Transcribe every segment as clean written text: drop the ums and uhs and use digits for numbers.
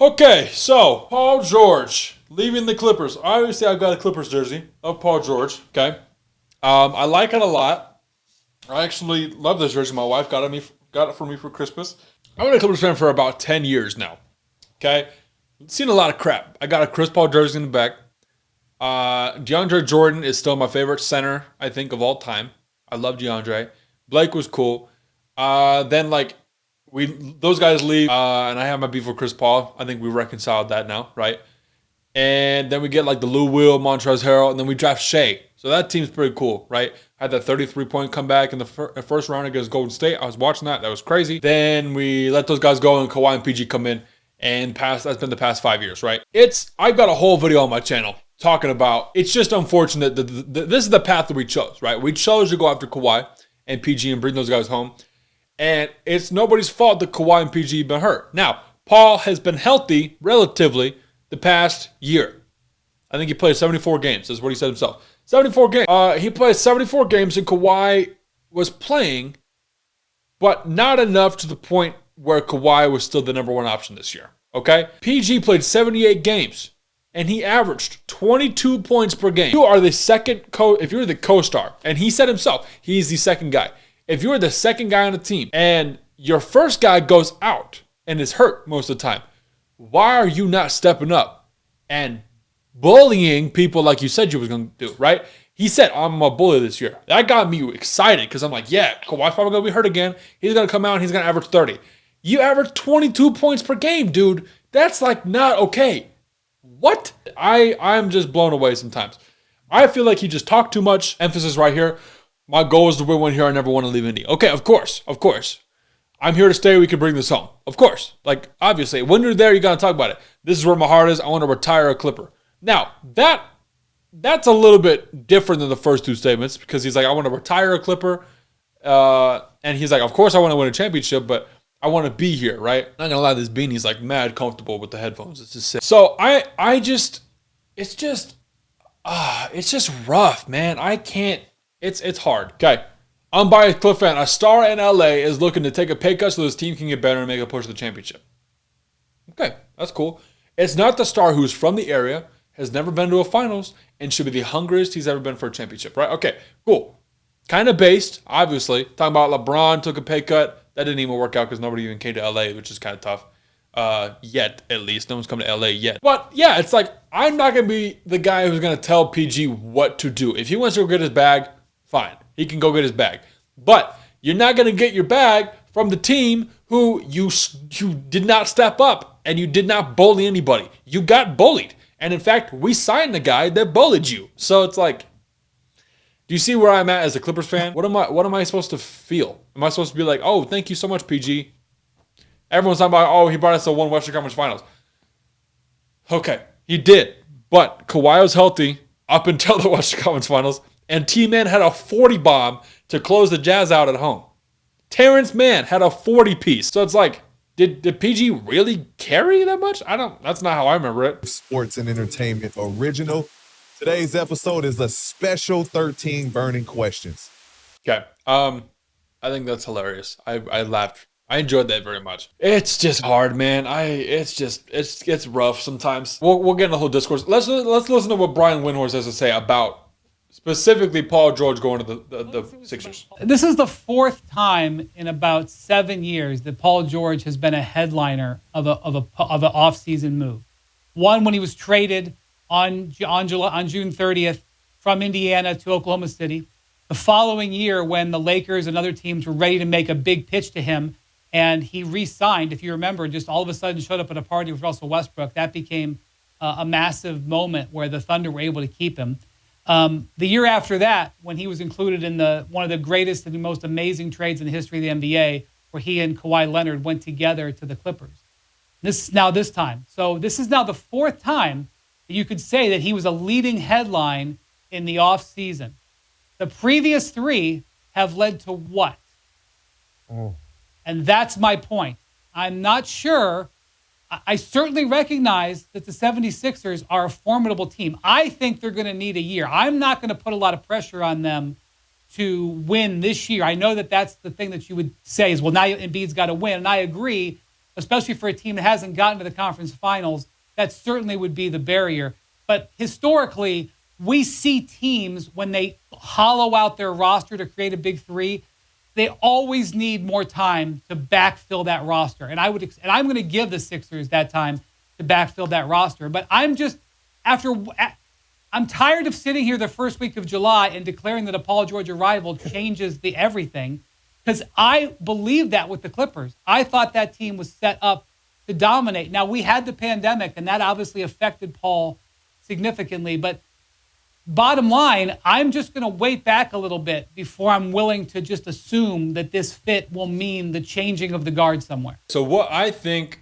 Okay, so Paul George leaving the Clippers. Obviously, I've got a Clippers jersey of Paul George. Okay, I like it a lot. I actually love this jersey. My wife got it for me for Christmas. I've been a Clippers fan for about 10 years now. Okay, seen a lot of crap. I got a Chris Paul jersey in the back. DeAndre Jordan is still my favorite center, I think, of all time. I love DeAndre. Blake was cool. Then those guys leave, and I have my beef with Chris Paul. I think we reconciled that now, right? And then we get like the Lou Will, Montrezl Harrell, and then we draft Shea. So that team's pretty cool, right? Had that 33-point comeback in the first round against Golden State. I was watching that. That was crazy. Then we let those guys go, and Kawhi and PG come in. And that's been the past 5 years, right? I've got a whole video on my channel talking about, it's just unfortunate that this is the path that we chose, right? We chose to go after Kawhi and PG and bring those guys home. And it's nobody's fault that Kawhi and PG have been hurt. Now, Paul has been healthy, relatively, the past year. I think he played 74 games. That's what he said himself. 74 games. He played 74 games, and Kawhi was playing, but not enough to the point where Kawhi was still the number one option this year. Okay? PG played 78 games, and he averaged 22 points per game. You are the second if you're the co-star, and he said himself, he's the second guy. If you're the second guy on the team and your first guy goes out and is hurt most of the time, why are you not stepping up and bullying people like you said you was going to do, right? He said, I'm a bully this year. That got me excited because I'm like, yeah, Kawhi's probably going to be hurt again. He's going to come out and he's going to average 30. You average 22 points per game, dude. That's like not okay. What? I'm just blown away sometimes. I feel like he just talked too much. Emphasis right here. My goal is to win one here. I never want to leave Indy. Okay, of course. I'm here to stay. We can bring this home. Of course. Like, obviously, when you're there, you got to talk about it. This is where my heart is. I want to retire a Clipper. Now, that's a little bit different than the first two statements because he's like, I want to retire a Clipper. And he's like, of course I want to win a championship, but I want to be here, right? Not going to lie, this beanie's like mad comfortable with the headphones. It's just sick. So it's just rough, man. I can't. It's hard. Okay. Unbiased Cliff fan. A star in LA is looking to take a pay cut so his team can get better and make a push to the championship. Okay. That's cool. It's not the star who's from the area, has never been to a finals, and should be the hungriest he's ever been for a championship, right? Okay. Cool. Kind of based, obviously. Talking about LeBron took a pay cut. That didn't even work out because nobody even came to LA, which is kind of tough. Yet, at least. No one's come to LA yet. But yeah, it's like, I'm not going to be the guy who's going to tell PG what to do. If he wants to go get his bag, fine. He can go get his bag. But you're not going to get your bag from the team who you did not step up and you did not bully anybody. You got bullied. And in fact, we signed the guy that bullied you. So it's like, do you see where I'm at as a Clippers fan? What am I supposed to feel? Am I supposed to be like, oh, thank you so much, PG? Everyone's talking about, oh, he brought us to one Western Conference Finals. Okay, he did. But Kawhi was healthy up until the Western Conference Finals. And T-Man had a 40 bomb to close the Jazz out at home. Terrence Mann had a 40 piece. So it's like, did PG really carry that much? That's not how I remember it. Sports and Entertainment Original. Today's episode is a special 13 burning questions. Okay. I think that's hilarious. I laughed. I enjoyed that very much. It's just hard, man. It's rough sometimes. We'll get in the whole discourse. Let's listen to what Brian Windhorst has to say about specifically Paul George going to the Sixers. This is the fourth time in about 7 years that Paul George has been a headliner of an off-season move. One when he was traded on June 30th from Indiana to Oklahoma City. The following year, when the Lakers and other teams were ready to make a big pitch to him, and he re-signed, if you remember, just all of a sudden showed up at a party with Russell Westbrook. That became a massive moment where the Thunder were able to keep him. The year after that, when he was included in one of the greatest and most amazing trades in the history of the NBA, where he and Kawhi Leonard went together to the Clippers. This time. So this is now the fourth time that you could say that he was a leading headline in the offseason. The previous three have led to what? Oh. And that's my point. I'm not sure. I certainly recognize that the 76ers are a formidable team. I think they're going to need a year. I'm not going to put a lot of pressure on them to win this year. I know that that's the thing that you would say is, well, now Embiid's got to win. And I agree, especially for a team that hasn't gotten to the conference finals. That certainly would be the barrier. But historically, we see teams when they hollow out their roster to create a big three, they always need more time to backfill that roster. And I'm going to give the Sixers that time to backfill that roster. But I'm tired of sitting here the first week of July and declaring that a Paul George arrival changes the everything, because I believe that with the Clippers. I thought that team was set up to dominate. Now, we had the pandemic, and that obviously affected Paul significantly. But bottom line, I'm just going to wait back a little bit before I'm willing to just assume that this fit will mean the changing of the guard somewhere. So what I think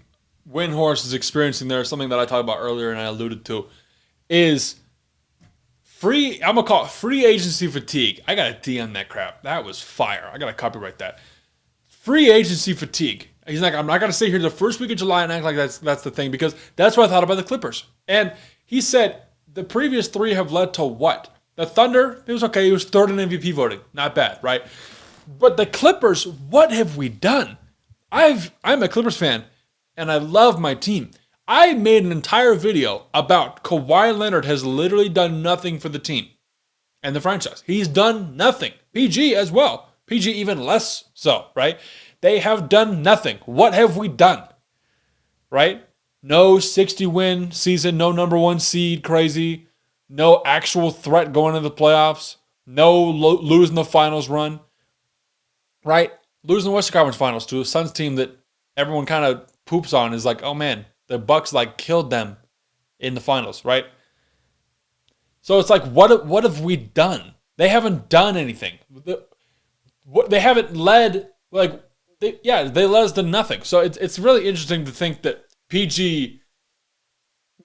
Windhorst is experiencing there, something that I talked about earlier and I alluded to, is I'm going to call it free agency fatigue. I got a D on that crap. That was fire. I got to copyright that. Free agency fatigue. He's like, I'm not going to sit here the first week of July and act like that's the thing, because that's what I thought about the Clippers. And he said the previous three have led to what? The Thunder, it was okay. He was third in MVP voting. Not bad, right? But the Clippers, what have we done? I'm a Clippers fan, and I love my team. I made an entire video about Kawhi Leonard has literally done nothing for the team and the franchise. He's done nothing. PG as well. PG even less so, right? They have done nothing. What have we done? Right? No 60-win season, no number one seed crazy, no actual threat going into the playoffs, no losing the finals run, right? Losing the Western Conference Finals to a Suns team that everyone kind of poops on is like, oh man, the Bucks like killed them in the finals, right? So it's like, what have we done? They haven't done anything. They haven't led, like, they led us to nothing. So it's really interesting to think that PG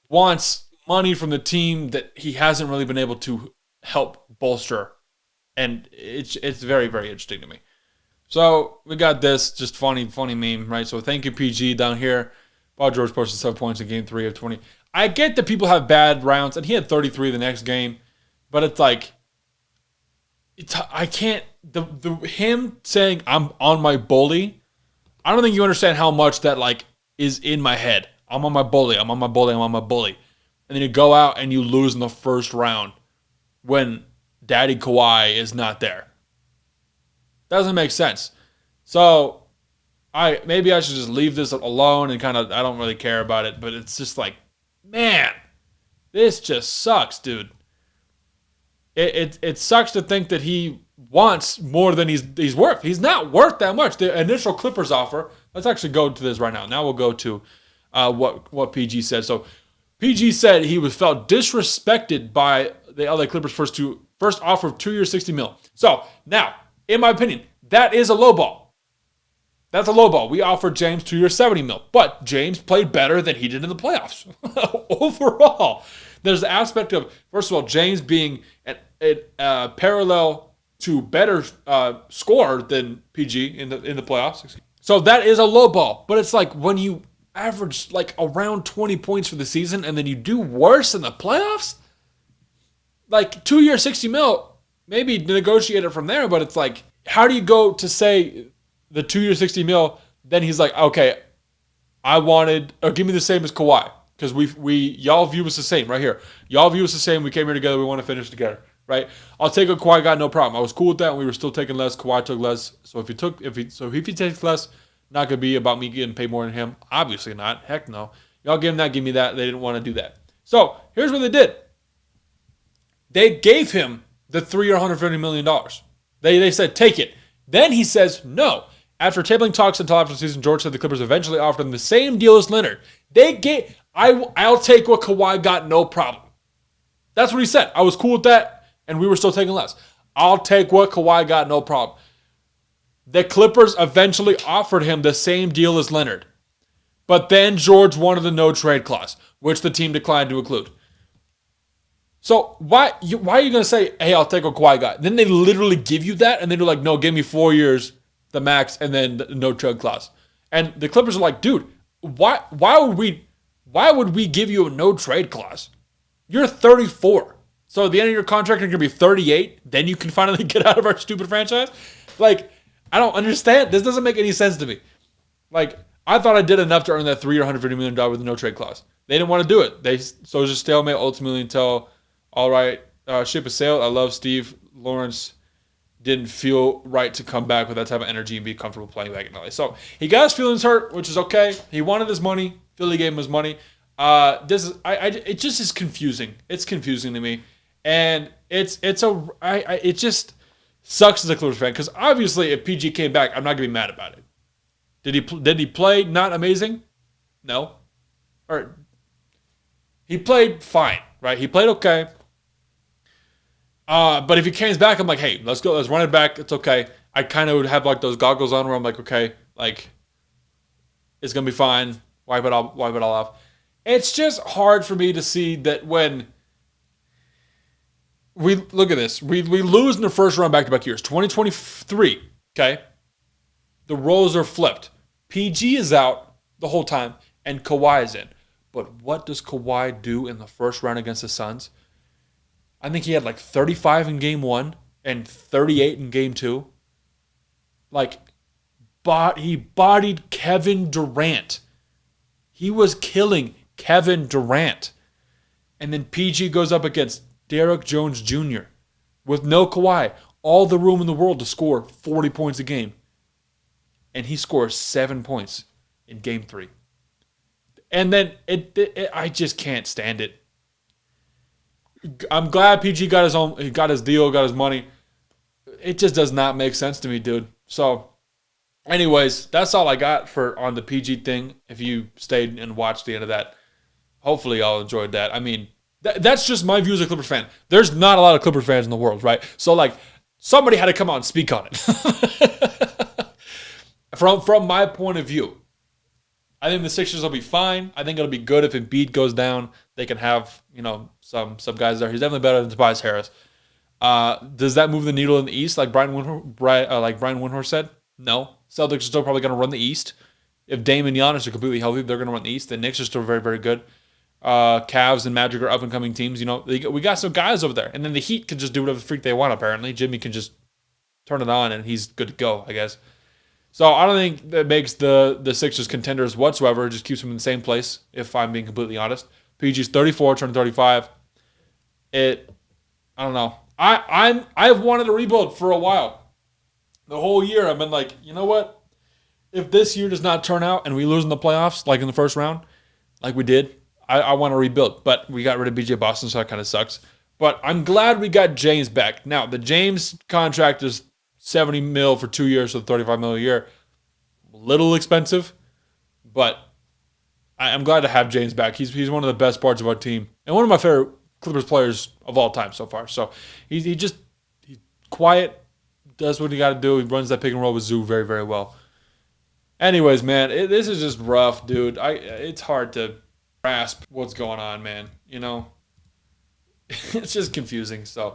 wants money from the team that he hasn't really been able to help bolster. And it's very, very interesting to me. So we got this just funny meme, right? So thank you, PG, down here. Paul George posted 7 points in game 3 of 20. I get that people have bad rounds, and he had 33 the next game, but it's like, I can't, him saying I'm on my bully, I don't think you understand how much that like is in my head. I'm on my bully. I'm on my bully. I'm on my bully. And then you go out and you lose in the first round when Daddy Kawhi is not there. Doesn't make sense. So maybe I should just leave this alone and kind of, I don't really care about it, but it's just like, man, this just sucks, dude. It sucks to think that he wants more than he's worth. He's not worth that much. The initial Clippers offer, let's actually go to this right now. Now we'll go to what PG said. So PG said he was felt disrespected by the LA Clippers first offer of 2 years, $60 million. So now, in my opinion, that is a low ball. That's a low ball. We offered James 2 years, $70 million, but James played better than he did in the playoffs. Overall, there's the aspect of, first of all, James being a parallel to better scorer than PG in the playoffs. So that is a low ball, but it's like when you average like around 20 points for the season and then you do worse in the playoffs, like 2 years, $60 million, maybe negotiate it from there, but it's like, how do you go to say the 2 years, $60 million, then he's like, okay, give me the same as Kawhi, because y'all view us the same right here. Y'all view us the same. We came here together. We want to finish together, right? I'll take what Kawhi got, no problem. I was cool with that. We were still taking less. Kawhi took less. So if he takes less, not gonna be about me getting paid more than him. Obviously not. Heck no. Y'all give him that, give me that. They didn't want to do that. So here's what they did. They gave him the 3 year, $150 million. They said, take it. Then he says, no. After tabling talks until after the season, George said the Clippers eventually offered him the same deal as Leonard. I'll take what Kawhi got, no problem. That's what he said. I was cool with that, and we were still taking less. I'll take what Kawhi got, no problem. The Clippers eventually offered him the same deal as Leonard. But then George wanted the no-trade clause, which the team declined to include. So why are you going to say, hey, I'll take what Kawhi got? Then they literally give you that, and then they're like, no, give me 4 years, the max, and then the no-trade clause. And the Clippers are like, dude, why would we give you a no-trade clause? You're 34. So at the end of your contract, you're going to be 38. Then you can finally get out of our stupid franchise? Like, I don't understand. This doesn't make any sense to me. Like, I thought I did enough to earn that $3 or $150 million with a no trade clause. They didn't want to do it. So it was just stalemate ultimately until, all right, ship has sailed. I love Steve Lawrence. Didn't feel right to come back with that type of energy and be comfortable playing back in LA. So he got his feelings hurt, which is okay. He wanted his money. Philly gave him his money. It just is confusing. It's confusing to me, and it just sucks as a Clippers fan because obviously if PG came back, I'm not gonna be mad about it. Did he play not amazing? No, or he played fine, right? He played okay. But if he comes back, I'm like, hey, let's go. Let's run it back. It's okay. I kind of would have like those goggles on where I'm like, okay, like it's gonna be fine. Wipe it all off. It's just hard for me to see that when we look at this, we lose in the first round back-to-back years. 2023, okay, the roles are flipped. PG is out the whole time, and Kawhi is in. But what does Kawhi do in the first round against the Suns? I think he had like 35 in game 1 and 38 in game 2. Like, he bodied Kevin Durant. He was killing Kevin Durant. And then PG goes up against Derrick Jones Jr. with no Kawhi. All the room in the world to score 40 points a game. And he scores 7 points in game 3. And then I just can't stand it. I'm glad PG got his deal, got his money. It just does not make sense to me, dude. So, anyways, that's all I got on the PG thing. If you stayed and watched the end of that, hopefully y'all enjoyed that. I mean, that's just my view as a Clippers fan. There's not a lot of Clippers fans in the world, right? So, like, somebody had to come out and speak on it. From my point of view, I think the Sixers will be fine. I think it'll be good if Embiid goes down. They can have, some guys there. He's definitely better than Tobias Harris. Does that move the needle in the East, like Brian Windhorst said? No. Celtics are still probably going to run the East. If Dame and Giannis are completely healthy, they're going to run the East. The Knicks are still very, very good. Cavs and Magic are up-and-coming teams. We got some guys over there. And then the Heat can just do whatever the freak they want, apparently. Jimmy can just turn it on, and he's good to go, I guess. So I don't think that makes the Sixers contenders whatsoever. It just keeps them in the same place, if I'm being completely honest. PG's 34, turning 35. I don't know. I've wanted to rebuild for a while. The whole year I've been like, you know what? If this year does not turn out and we lose in the playoffs, like in the first round, like we did, I want to rebuild. But we got rid of BJ Boston, so that kind of sucks. But I'm glad we got James back. Now, the James contract is $70 million for 2 years, so $35 million a year. A little expensive, but I'm glad to have James back. He's one of the best parts of our team and one of my favorite Clippers players of all time so far. So he's quiet, does what he got to do. He runs that pick and roll with Zoo very, very well. Anyways, man, this is just rough, dude. It's hard to grasp what's going on, man. It's just confusing. So